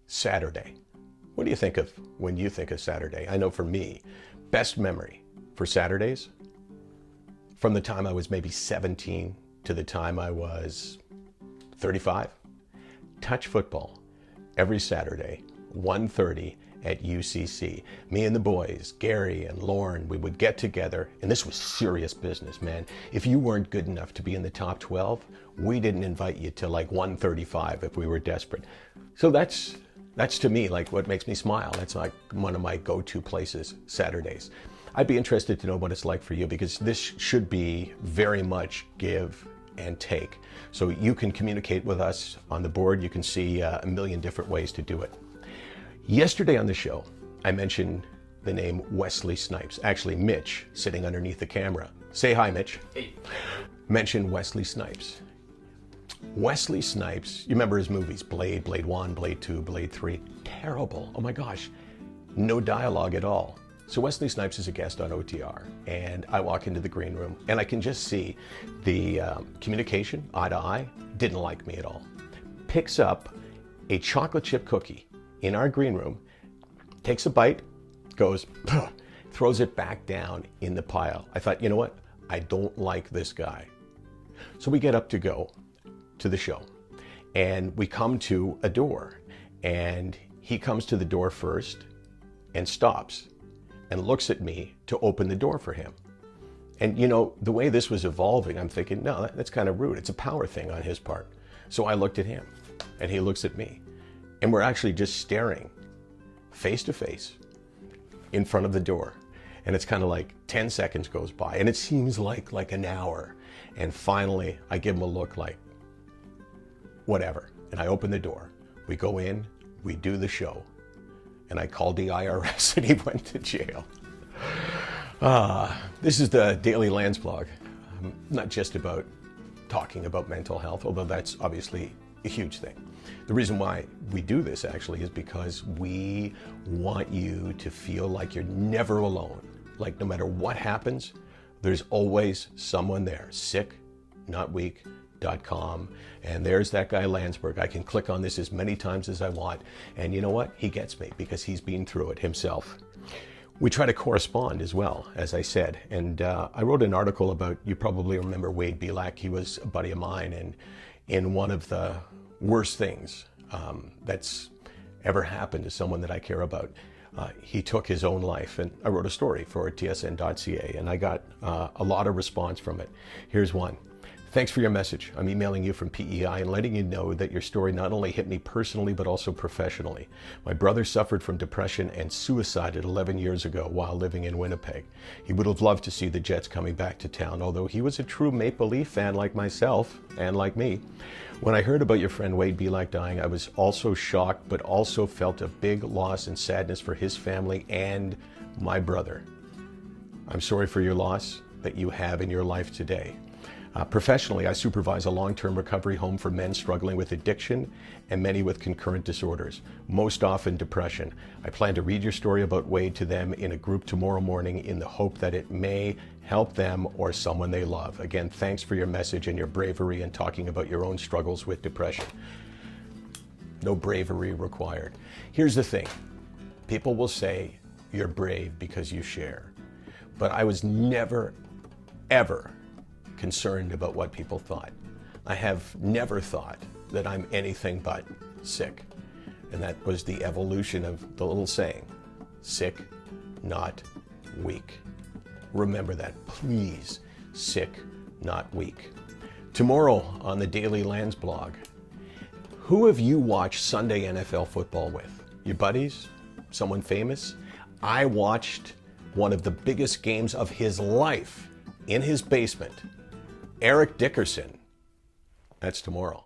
Saturday. What do you think of when you think of Saturday? I know for me, best memory for Saturdays, from the time I was maybe 17 to the time I was 35, touch football every Saturday, 1:30 at UCC. Me and the boys, Gary and Lauren, we would get together, and this was serious business, man. If you weren't good enough to be in the top 12, we didn't invite you to like 135 if we were desperate. So that's to me like what makes me smile. That's like one of my go-to places, Saturdays. I'd be interested to know what it's like for you, because this should be very much give and take. So you can communicate with us on the board. You can see a million different ways to do it. Yesterday on the show, I mentioned the name Wesley Snipes. Actually, Mitch, sitting underneath the camera. Say hi, Mitch. Hey. Mentioned Wesley Snipes. Wesley Snipes, you remember his movies, Blade, Blade 1, Blade 2, Blade 3. Terrible. Oh my gosh. No dialogue at all. So Wesley Snipes is a guest on OTR, and I walk into the green room, and I can just see the communication, eye to eye, didn't like me at all. Picks up a chocolate chip cookie in our green room, takes a bite, goes, throws it back down in the pile. I thought, you know what? I don't like this guy. So we get up to go to the show, and we come to a door, and he comes to the door first and stops and looks at me to open the door for him. And you know, the way this was evolving, I'm thinking, no, that's kind of rude. It's a power thing on his part. So I looked at him, and he looks at me, and we're actually just staring face to face in front of the door. And it's kind of like 10 seconds goes by, and it seems like an hour. And finally, I give him a look like, whatever. And I open the door. We go in, we do the show, and I called the IRS, and he went to jail. This is the daily Landsblog. Not just about talking about mental health, although that's obviously a huge thing. The reason why we do this actually is because we want you to feel like you're never alone. Like no matter what happens, there's always someone there. SickNotWeak.com. And there's that guy Landsberg. I can click on this as many times as I want. And you know what? He gets me because he's been through it himself. We try to correspond as well, as I said. And I wrote an article about, you probably remember Wade Belak. He was a buddy of mine. And in one of the worst things that's ever happened to someone that I care about, he took his own life. And I wrote a story for tsn.ca, and I got a lot of response from it. Here's one. Thanks for your message. I'm emailing you from PEI and letting you know that your story not only hit me personally, but also professionally. My brother suffered from depression and suicided 11 years ago while living in Winnipeg. He would have loved to see the Jets coming back to town, although he was a true Maple Leaf fan like myself and like me. When I heard about your friend Wade Belak dying, I was also shocked, but also felt a big loss and sadness for his family and my brother. I'm sorry for your loss that you have in your life today. Professionally, I supervise a long-term recovery home for men struggling with addiction and many with concurrent disorders, most often depression. I plan to read your story about Wade to them in a group tomorrow morning in the hope that it may help them or someone they love. Again, thanks for your message and your bravery in talking about your own struggles with depression. No bravery required. Here's the thing. People will say you're brave because you share. But I was never, ever concerned about what people thought. I have never thought that I'm anything but sick. And that was the evolution of the little saying, sick, not weak. Remember that, please. Sick, not weak. Tomorrow on the Daily Landsblog, who have you watched Sunday NFL football with? Your buddies? Someone famous? I watched one of the biggest games of his life in his basement. Eric Dickerson. That's tomorrow.